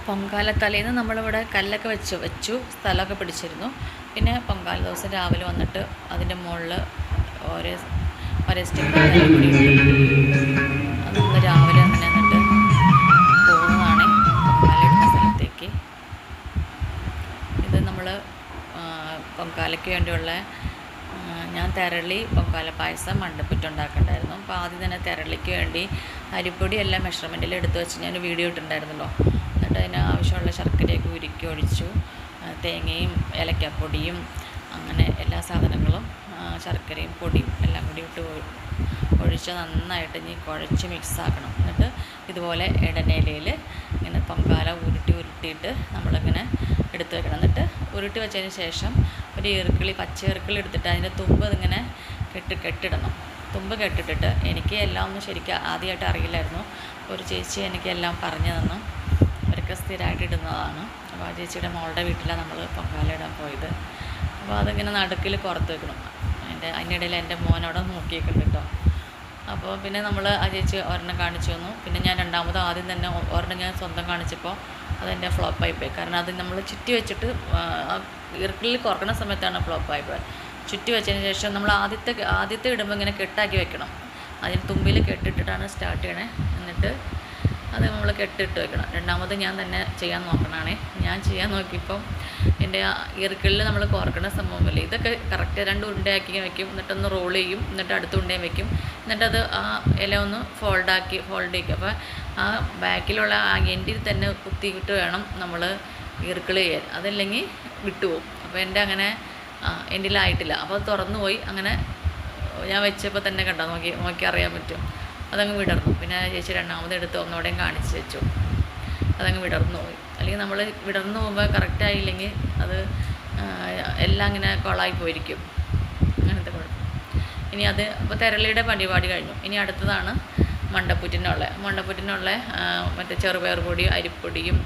പൊങ്കാലത്തലേന്ന് നമ്മളിവിടെ കല്ലൊക്കെ വെച്ചു സ്ഥലമൊക്കെ പിടിച്ചിരുന്നു. പിന്നെ പൊങ്കാല ദിവസം രാവിലെ വന്നിട്ട് അതിൻ്റെ മുകളിൽ ഓരോ സ്റ്റെപ്പ് അത് നമ്മൾ രാവിലെ അങ്ങനെ എന്നിട്ട് പോകുന്നതാണ് പൊങ്കാല ഇടുന്ന സ്ഥലത്തേക്ക്. ഇത് നമ്മൾ പൊങ്കാലയ്ക്ക് വേണ്ടിയുള്ള ഞാൻ തെരളി പൊങ്കാല പായസം മണ്ടപ്പുറ്റുണ്ടാക്കണ്ടായിരുന്നു. അപ്പോൾ ആദ്യം തന്നെ തെരളിക്ക് വേണ്ടി അരിപ്പൊടി എല്ലാം മെഷർമെൻറ്റിൽ എടുത്ത് വെച്ച് ഞാൻ വീഡിയോ ഇട്ടിട്ടുണ്ടായിരുന്നല്ലോ. എന്നിട്ട് അതിന് ആവശ്യമുള്ള ശർക്കരയൊക്കെ ഉരുക്കി ഒഴിച്ചു, തേങ്ങയും ഏലക്കാപ്പൊടിയും അങ്ങനെ എല്ലാ സാധനങ്ങളും ശർക്കരയും പൊടിയും എല്ലാം കൂടി ഇട്ട് ഒഴിച്ച് നന്നായിട്ട് ഇനി കുഴച്ച് മിക്സാക്കണം. എന്നിട്ട് ഇതുപോലെ ഇടനേലയിൽ ഇങ്ങനെ പൊങ്കാല ഉരുട്ടിയിട്ട് നമ്മളിങ്ങനെ എടുത്ത് വെക്കണം. എന്നിട്ട് ഉരുട്ടി വെച്ചതിന് ശേഷം ഒരു പച്ച ഈർക്കിളി എടുത്തിട്ട് അതിൻ്റെ തുമ്പ് ഇങ്ങനെ കെട്ടിടണം. തുമ്പ് കെട്ടിട്ടിട്ട് എനിക്ക് എല്ലാം ഒന്നും ശരിക്കും ആദ്യമായിട്ട് അറിയില്ലായിരുന്നു. ഒരു ചേച്ചി എനിക്ക് എല്ലാം പറഞ്ഞു തന്നു. അവരൊക്കെ സ്ഥിരമായിട്ട് ഇടുന്നതാണ്. അപ്പോൾ ആ ചേച്ചിയുടെ മോളുടെ വീട്ടിലാണ് നമ്മൾ പൊങ്കാല ഇടാൻ പോയത്. അപ്പോൾ അതിങ്ങനെ നടുക്കിൽ പുറത്ത് വെക്കണം. അതിനിടയിൽ എൻ്റെ മോനോടെ നോക്കിയേക്കുന്നുണ്ട് കേട്ടോ. അപ്പോൾ പിന്നെ നമ്മൾ ആ ചേച്ചി ഒരെണ്ണം കാണിച്ചു തന്നു. പിന്നെ ഞാൻ ആദ്യം തന്നെ ഒരെണ്ണം ഞാൻ സ്വന്തം കാണിച്ചപ്പോൾ അതെൻ്റെ ഫ്ലോപ്പായിപ്പോയി. കാരണം അത് നമ്മൾ ചുറ്റി വെച്ചിട്ട് ഈർക്കിളിൽ കുറക്കണ സമയത്താണ് ഫ്ലോപ്പായിപ്പോയത്. ചുറ്റി വെച്ചതിന് ശേഷം നമ്മൾ ആദ്യത്തെ ഇടുമ്പോൾ ഇങ്ങനെ കെട്ടാക്കി വെക്കണം. അതിന് തുമ്പിൽ കെട്ടിട്ടിട്ടാണ് സ്റ്റാർട്ട് ചെയ്യണേ. എന്നിട്ട് അത് നമ്മൾ കെട്ടിട്ട് വെക്കണം. രണ്ടാമത് ഞാൻ തന്നെ ചെയ്യാൻ നോക്കണേ. ഞാൻ ചെയ്യാൻ നോക്കിയപ്പം എൻ്റെ ഈർക്കിളിൽ നമ്മൾ കോർക്കണ സംഭവമില്ല. ഇതൊക്കെ കറക്റ്റ് 2 ഉണ്ടയാക്കി വെക്കും. എന്നിട്ടൊന്ന് റോൾ ചെയ്യും. എന്നിട്ട് അടുത്ത ഉണ്ടയും വെക്കും. എന്നിട്ടത് ആ ഇല ഒന്ന് ഫോൾഡ് ചെയ്യും. അപ്പോൾ ആ ബാക്കിലുള്ള ആ എൻഡിൽ തന്നെ കുത്തിയിട്ട് വേണം നമ്മൾ ഈർക്കിൾ ചെയ്യാൻ. അതല്ലെങ്കിൽ വിട്ടുപോകും. അപ്പോൾ എൻ്റെ അങ്ങനെ എൻഡിലായിട്ടില്ല. അപ്പോൾ അത് തുറന്നു പോയി. അങ്ങനെ ഞാൻ വെച്ചപ്പോൾ തന്നെ കണ്ടോ, നോക്കി അറിയാൻ പറ്റും. അതങ്ങ് വിടർന്നു. പിന്നെ ചേച്ചി രണ്ടാമത് എടുത്ത് ഒന്നുകൂടെയും കാണിച്ച് വെച്ചു. അതങ്ങ് വിടർന്നു പോയി. അല്ലെങ്കിൽ നമ്മൾ വിടർന്നു പോകുമ്പോൾ കറക്റ്റായില്ലെങ്കിൽ അത് എല്ലാം ഇങ്ങനെ കൊളായി പോയിരിക്കും. അങ്ങനത്തെ കുഴപ്പം. ഇനി അത് ഇപ്പോൾ തെരളിയുടെ പരിപാടി കഴിഞ്ഞു. ഇനി അടുത്തതാണ് മണ്ടപ്പുറ്റിനുള്ള മറ്റേ ചെറുപയർ പൊടിയും അരിപ്പൊടിയും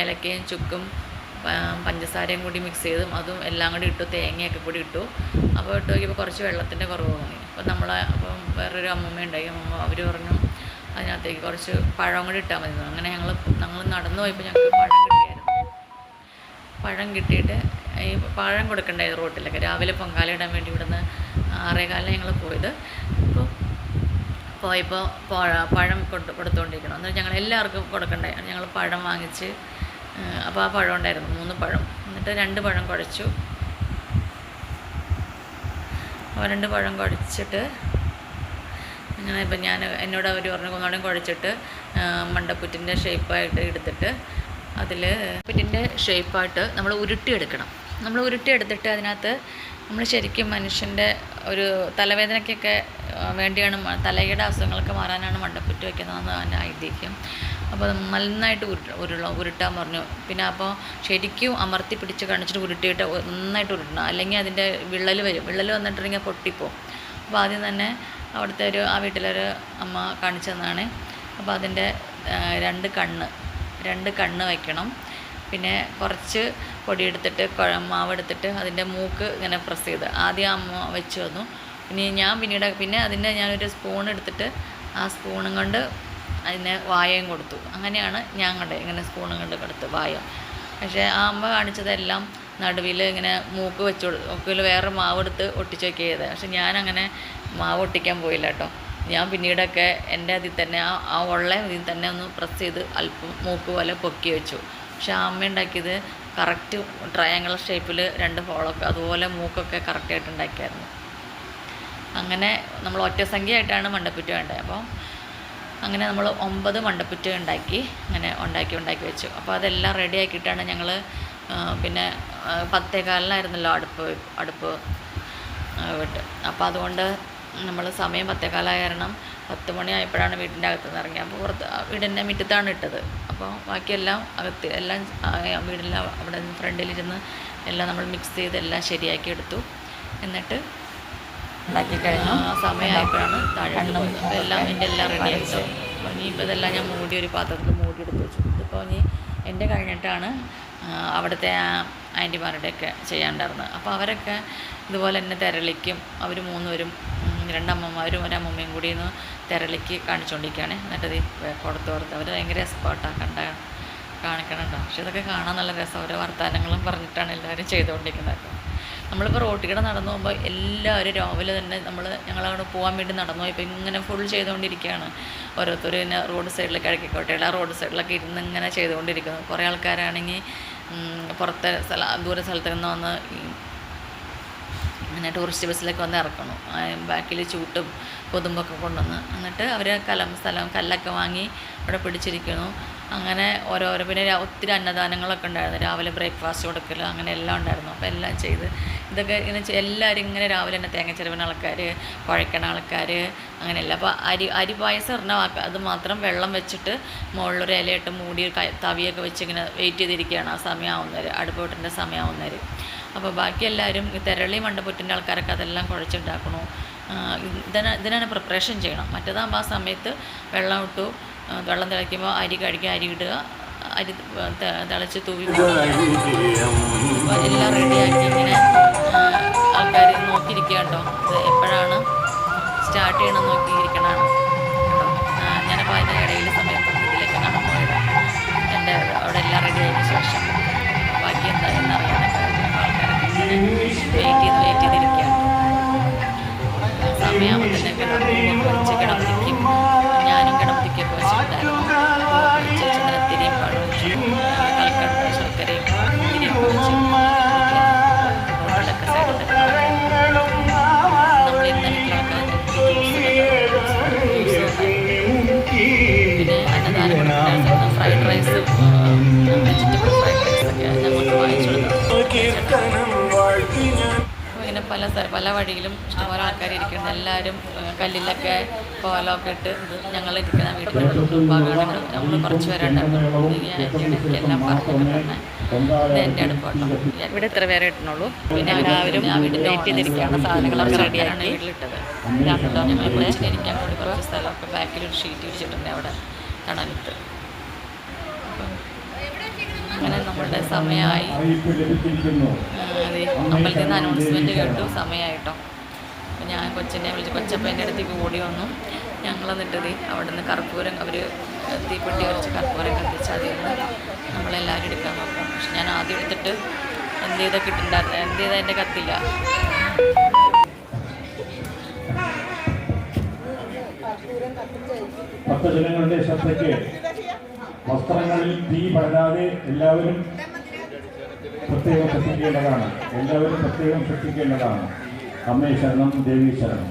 ഏലക്കയും ചുക്കും പഞ്ചസാരയും കൂടി മിക്സ് ചെയ്തും അതും എല്ലാം കൂടി ഇട്ടു, തേങ്ങയൊക്കെ കൂടി ഇട്ടു. അപ്പോൾ ഇട്ട് നോക്കിയപ്പോൾ കുറച്ച് വെള്ളത്തിൻ്റെ കുറവ് തോന്നി. അപ്പം വേറൊരു അമ്മൂമ്മ ഉണ്ടായി. അവർ പറഞ്ഞു അതിനകത്തേക്ക് കുറച്ച് പഴം കൂടി ഇട്ടാൽ മതി. അങ്ങനെ ഞങ്ങൾ നടന്നു പോയപ്പോൾ ഞങ്ങൾക്ക് പഴം കിട്ടിയിട്ട് ഈ പഴം കൊടുക്കണ്ടായത് റോട്ടിലൊക്കെ. രാവിലെ പൊങ്കാല ഇടാൻ വേണ്ടി ഇവിടുന്ന് 6:15 ഞങ്ങൾ പോയത്. അപ്പോൾ പോയപ്പോൾ പഴം കൊടുത്തുകൊണ്ടിരിക്കണം. എന്നിട്ട് ഞങ്ങൾ എല്ലാവർക്കും കൊടുക്കണ്ടായി. ഞങ്ങൾ പഴം വാങ്ങിച്ച്, അപ്പോൾ ആ പഴം ഉണ്ടായിരുന്നു 3 പഴം. എന്നിട്ട് 2 പഴം കുഴച്ചു. 2 പഴം കുഴച്ചിട്ട് അങ്ങനെ ഇപ്പം എന്നോട് അവർ പറഞ്ഞു ഒന്നുകൂടെയും കുഴച്ചിട്ട് മണ്ടപ്പുറ്റിൻ്റെ ഷേപ്പായിട്ട് എടുത്തിട്ട് അതിൽ പുറ്റിൻ്റെ ഷേപ്പായിട്ട് നമ്മൾ ഉരുട്ടിയെടുക്കണം. നമ്മൾ ഉരുട്ടിയെടുത്തിട്ട് അതിനകത്ത് നമ്മൾ ശരിക്കും മനുഷ്യൻ്റെ ഒരു തലവേദനയ്ക്കൊക്കെ വേണ്ടിയാണ്, തലയുടെ അസുഖങ്ങളൊക്കെ മാറാനാണ് മണ്ടപ്പുറ്റ് വയ്ക്കുന്നതെന്ന് അതിൻ്റെ ഐതിഹ്യം. അപ്പോൾ നന്നായിട്ട് ഉരുട്ടാൻ പറഞ്ഞു. പിന്നെ അപ്പോൾ ശരിക്കും അമർത്തി പിടിച്ച് കാണിച്ചിട്ട് ഉരുട്ടിയിട്ട് നന്നായിട്ട് ഉരുട്ടണം. അല്ലെങ്കിൽ അതിൻ്റെ വിള്ളൽ വരും. വിള്ളൽ വന്നിട്ടുണ്ടെങ്കിൽ പൊട്ടിപ്പോവും. അപ്പോൾ ആദ്യം തന്നെ അവിടുത്തെ ആ വീട്ടിലൊരു അമ്മ കാണിച്ചു തന്നാണ്. അപ്പോൾ അതിൻ്റെ 2 കണ്ണ് വയ്ക്കണം. പിന്നെ കുറച്ച് പൊടിയെടുത്തിട്ട് മാവെടുത്തിട്ട് അതിൻ്റെ മൂക്ക് ഇങ്ങനെ പ്രസ് ചെയ്ത് ആദ്യം അമ്മ വെച്ച് വന്നു. പിന്നെ അതിൻ്റെ ഞാനൊരു സ്പൂൺ എടുത്തിട്ട് ആ സ്പൂണും കൊണ്ട് അതിന് വായയും കൊടുത്തു. അങ്ങനെയാണ് ഞാൻ കണ്ടത്, ഇങ്ങനെ സ്പൂണും കൊണ്ട് കൊടുത്തു വായ. പക്ഷേ ആ അമ്മ കാണിച്ചതെല്ലാം നടുവിൽ ഇങ്ങനെ മൂക്കിൽ വേറെ മാവെടുത്ത് ഒട്ടിച്ച് വയ്ക്കുക ചെയ്തത്. പക്ഷെ ഞാനങ്ങനെ മാവ് ഒട്ടിക്കാൻ പോയില്ല കേട്ടോ. ഞാൻ പിന്നീടൊക്കെ എൻ്റെ അതിൽ തന്നെ ആ ഇതിൽ തന്നെ ഒന്ന് പ്രസ് ചെയ്ത് അല്പം മൂക്ക് പോലെ പൊക്കി വെച്ചു. പക്ഷെ ആ അമ്മ ഉണ്ടാക്കിയത് കറക്റ്റ് ട്രയാങ്കിൾ ഷേപ്പിൽ 2 ഹോളൊക്കെ അതുപോലെ മൂക്കൊക്കെ കറക്റ്റായിട്ട് ഉണ്ടാക്കിയായിരുന്നു. അങ്ങനെ നമ്മൾ ഒറ്റസംഖ്യയായിട്ടാണ് മണ്ടപ്പുറ്റ് വേണ്ടത്. അപ്പോൾ അങ്ങനെ നമ്മൾ 9 മണ്ടപ്പുറ്റ് അങ്ങനെ ഉണ്ടാക്കി വെച്ചു. അപ്പോൾ അതെല്ലാം റെഡി ആക്കിയിട്ടാണ് ഞങ്ങൾ പിന്നെ 10:15 അടുപ്പ് വിട്ട്. അപ്പോൾ അതുകൊണ്ട് നമ്മൾ സമയം 10:15 കാരണം 10 മണിയായപ്പോഴാണ് വീടിൻ്റെ അകത്തുനിന്ന് ഇറങ്ങി. അപ്പോൾ വീടിൻ്റെ മുറ്റത്താണ് ഇട്ടത്. അപ്പോൾ ബാക്കിയെല്ലാം എല്ലാം വീടെല്ലാം അവിടെ ഫ്രണ്ടിലിരുന്ന് എല്ലാം നമ്മൾ മിക്സ് ചെയ്ത് എല്ലാം ശരിയാക്കി എടുത്തു. എന്നിട്ട് ഉണ്ടാക്കി കഴിഞ്ഞു. സമയമായപ്പോഴാണ് താഴെ പോയത്. അപ്പോൾ എല്ലാം റെഡി ആയിട്ടോ. അപ്പോൾ ഇനിയിപ്പോൾ ഇതെല്ലാം ഞാൻ ഒരു പാത്രത്തിൽ മൂടിയെടുത്ത് വെച്ചു. ഇതിപ്പോൾ എൻ്റെ കഴിഞ്ഞിട്ടാണ് അവിടുത്തെ ആൻറ്റിമാരുടെയൊക്കെ ചെയ്യാണ്ടായിരുന്നത്. അപ്പോൾ അവരൊക്കെ ഇതുപോലെ തന്നെ തെരളിക്കും. അവർ 3 പേരും 2 അമ്മമാരും 1 അമ്മമ്മയും കൂടി തെരളിക്ക് കാണിച്ചുകൊണ്ടിരിക്കുകയാണ്. എന്നിട്ടത് കൊടുത്ത് അവർ ഭയങ്കര എക്സ്പേർട്ടാണ് കാണിക്കും. കാണിക്കണം കേട്ടോ. പക്ഷെ ഇതൊക്കെ കാണാൻ നല്ല രസം. ഓരോ വർത്തമാനങ്ങളും പറഞ്ഞിട്ടാണ് എല്ലാവരും ചെയ്തുകൊണ്ടിരിക്കുന്നത് കേട്ടോ. നമ്മളിപ്പോൾ റോട്ടിൽ നടന്നു പോകുമ്പോൾ എല്ലാവരും രാവിലെ തന്നെ ഞങ്ങളവിടെ പോകാൻ വേണ്ടി നടന്നു ഇപ്പോൾ ഇങ്ങനെ ഫുൾ ചെയ്തുകൊണ്ടിരിക്കുകയാണ്. ഓരോരുത്തർ ഇങ്ങനെ റോഡ് സൈഡിൽ കിഴക്കിക്കോട്ടയുടെ റോഡ് സൈഡിലൊക്കെ ഇരുന്ന് ഇങ്ങനെ ചെയ്തുകൊണ്ടിരിക്കുന്നു. കുറേ ആൾക്കാരാണെങ്കിൽ പുറത്തെ ദൂര സ്ഥലത്ത് നിന്ന് വന്ന് അങ്ങനെ ടൂറിസ്റ്റ് ബസ്സിലൊക്കെ വന്ന് ഇറക്കണം. ബാക്കിൽ ചൂട്ടും കൊതുമ്പൊക്കെ കൊണ്ടുവന്ന് എന്നിട്ട് അവർ കല്ലൊക്കെ വാങ്ങി അവിടെ പിടിച്ചിരിക്കുന്നു. അങ്ങനെ ഓരോരോ പിന്നെ ഒത്തിരി അന്നദാനങ്ങളൊക്കെ ഉണ്ടായിരുന്നു. രാവിലെ ബ്രേക്ക്ഫാസ്റ്റ് കൊടുക്കൽ അങ്ങനെ എല്ലാം ഉണ്ടായിരുന്നു. അപ്പോൾ എല്ലാം ചെയ്ത് ഇതൊക്കെ ഇങ്ങനെ എല്ലാവരും ഇങ്ങനെ രാവിലെ തന്നെ തേങ്ങ ചിരവണ ആൾക്കാർ, കുഴക്കണ ആൾക്കാർ അങ്ങനെയല്ല. അപ്പോൾ അരി പായസം പറഞ്ഞാൽ അത് മാത്രം വെള്ളം വെച്ചിട്ട് മുകളിലൊരു ഇലയിട്ട് മൂടി തവിയൊക്കെ വെച്ച് ഇങ്ങനെ വെയിറ്റ് ചെയ്തിരിക്കുകയാണ് ആ സമയമാവുന്നവർ, അടുപ്പോട്ടിൻ്റെ സമയമാവുന്നവർ. അപ്പോൾ ബാക്കി എല്ലാവരും തെരളി മണ്ടപ്പുറ്റിൻ്റെ ആൾക്കാരൊക്കെ അതെല്ലാം കുഴച്ചുണ്ടാക്കണു. ഇതിനാണ് പ്രിപ്പറേഷൻ ചെയ്യണം. മറ്റേതാകുമ്പോൾ ആ സമയത്ത് വെള്ളം ഇട്ടു, വെള്ളം തിളയ്ക്കുമ്പോൾ അരി ഇടുക, അരി തിളച്ച് തൂവി എല്ലാം റെഡിയാക്കി ഇങ്ങനെ ആൾക്കാർ നോക്കിയിരിക്കുക കേട്ടോ. ഇത് എപ്പോഴാണ് സ്റ്റാർട്ട് ചെയ്യണം നോക്കിയിരിക്കണതാണ് കേട്ടോ. ഞാനപ്പോൾ അതിൻ്റെ ഇടയിൽ സമയത്ത് ഇതിലേക്ക് നടന്നു പോയത്. എൻ്റെ അവിടെ എല്ലാം റെഡി ആയതിനു ശേഷം ബാക്കി എന്താ എന്നറിയാനൊക്കെ ആൾക്കാരൊക്കെ ഇങ്ങനെ വെയിറ്റ് ചെയ്തിരിക്കുകയാണ്. സമയമാകുമ്പോൾ തന്നെ ഗണപതിയൊക്കെ വെച്ച് ഗണപതിക്കും ഞാനും ഗണപതിക്കൊക്കെ വെച്ചിട്ടുണ്ടായിരുന്നു. തിരിയും പഴവും കൽക്കണ്ട ശർക്കരയും തിരിയൊക്കെ വെച്ച് റോഡിലൊക്കെ സൈഡിലൊക്കെ നമ്മൾ ഇന്ന വീട്ടിലൊക്കെ പിന്നെ അന്നദാനം ഫ്രൈഡ് റൈസ്, വെജിറ്റബിൾ ഫ്രൈഡ് റൈസൊക്കെ ഞങ്ങൾക്ക് വാങ്ങിച്ചു കൊടുക്കും. ഇങ്ങനെ പല വഴിയിലും ഇഷ്ടംപോലെ ആൾക്കാർ ഇരിക്കുന്നുണ്ട്. എല്ലാവരും കല്ലിലൊക്കെ കോലമൊക്കെ ഇട്ട് ഞങ്ങൾ ഇരിക്കുന്ന വീട്ടിൻ്റെ ഭാഗമാണ്. നമ്മൾ കുറച്ച് പേരുണ്ടായിരുന്നു. എല്ലാം പറഞ്ഞിട്ട് തന്നെ ഇത് എൻ്റെ അടുപ്പാട്ടോ. ഇവിടെ ഇത്ര പേരെ ഇട്ടുന്നുള്ളൂ. പിന്നെ എല്ലാവരും ആ വീട്ടിൽ വെയിറ്റ് ചെയ്തിരിക്കുകയാണ്. സാധനങ്ങളൊക്കെ റെഡിയാണ് വീട്ടിലിട്ടത്. ഞങ്ങൾ ഇരിക്കാൻ വേണ്ടി കുറച്ച് സ്ഥലമൊക്കെ ബാക്കിലൊരു ഷീറ്റ് വിരിച്ചിട്ടുണ്ട് അവിടെ തണലിട്ട്. അങ്ങനെ നമ്മളുടെ സമയമായി. അമ്പലത്തിൽ നിന്ന് അനൗൺസ്മെൻറ്റ് കേട്ടു സമയമായിട്ടോ. അപ്പോൾ ഞാൻ കൊച്ചിനെ വിളിച്ച് കൊച്ചപ്പൻ്റെ അടുത്തേക്ക് ഓടി വന്നു. ഞങ്ങൾ എന്നിട്ടത് അവിടെ നിന്ന് കർപ്പൂരം അവർ തീപ്പെട്ടി വരച്ച് കർപ്പൂരം കത്തിച്ച് അതിൽ നിന്ന് നമ്മളെല്ലാവരും എടുക്കാൻ നോക്കാം. പക്ഷെ ഞാൻ ആദ്യം എടുത്തിട്ട് എന്ത് ചെയ്താൽ എൻ്റെ കത്തില്ല. ഭക്തജനങ്ങളുടെ ശ്രദ്ധയ്ക്ക് വസ്ത്രങ്ങളിൽ തീ പടരാതെ എല്ലാവരും പ്രത്യേകം ശ്രദ്ധിക്കേണ്ടതാണ്. അമ്മേ ശരണം, ദേവി ശരണം.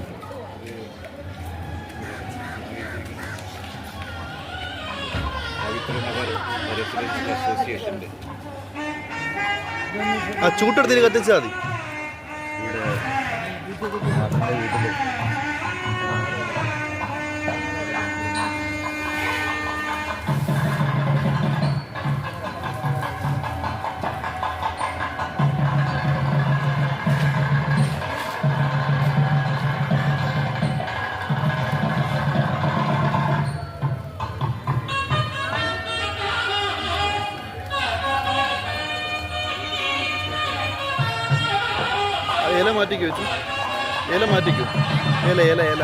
ആ ചൂട്ടെടുത്തിന് കത്തിച്ചാൽ മതി. ഇല മാറ്റിക്കോ വെച്ചു, ഇല മാറ്റിക്കോ, ഇല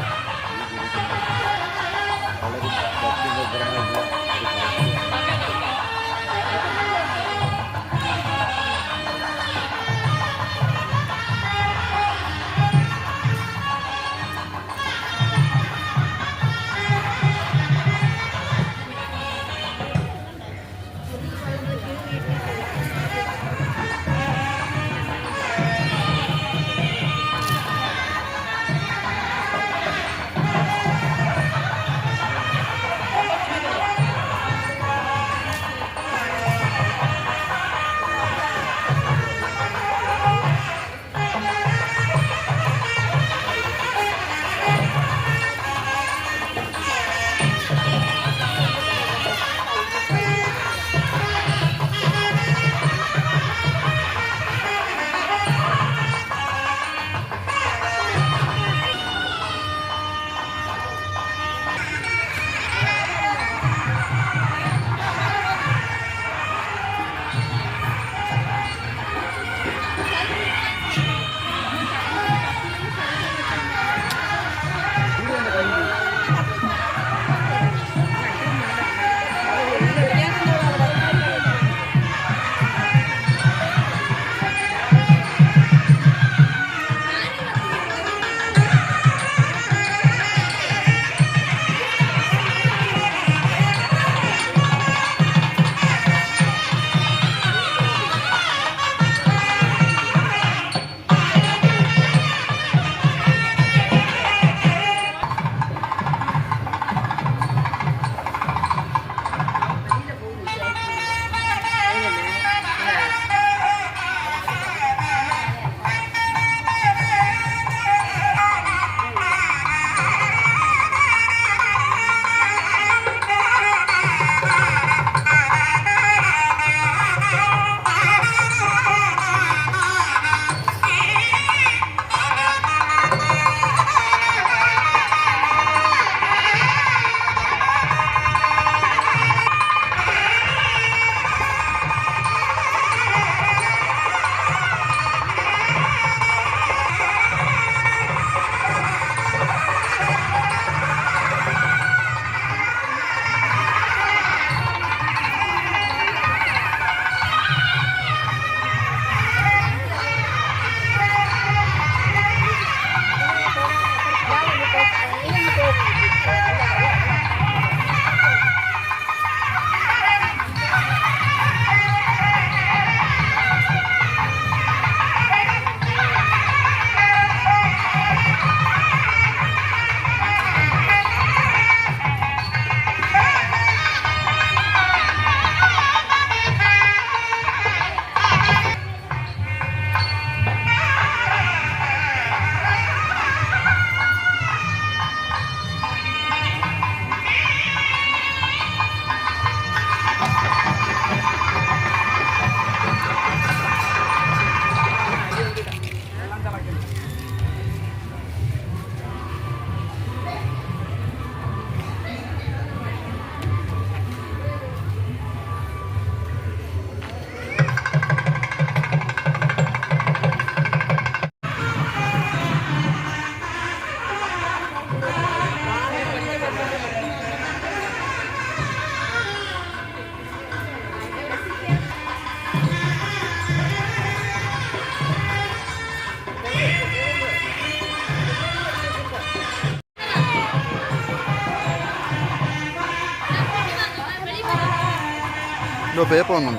പേപ്പർ വന്നു.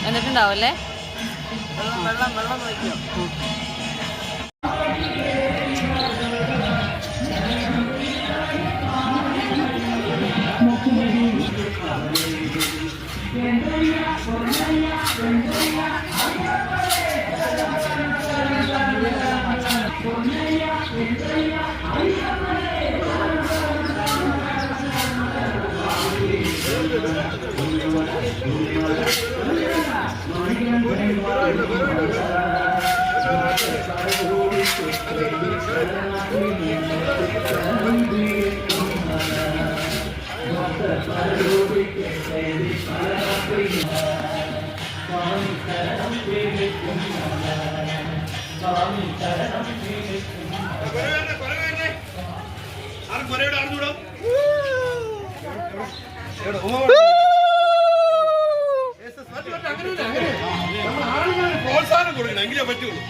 എന്നിട്ടുണ്ടാവല്ലേ? വെള്ളം നോക്കിയോ? പ്രോത്സാഹനം കൊടുക്കണം, എങ്കിലേ പറ്റുള്ളൂ.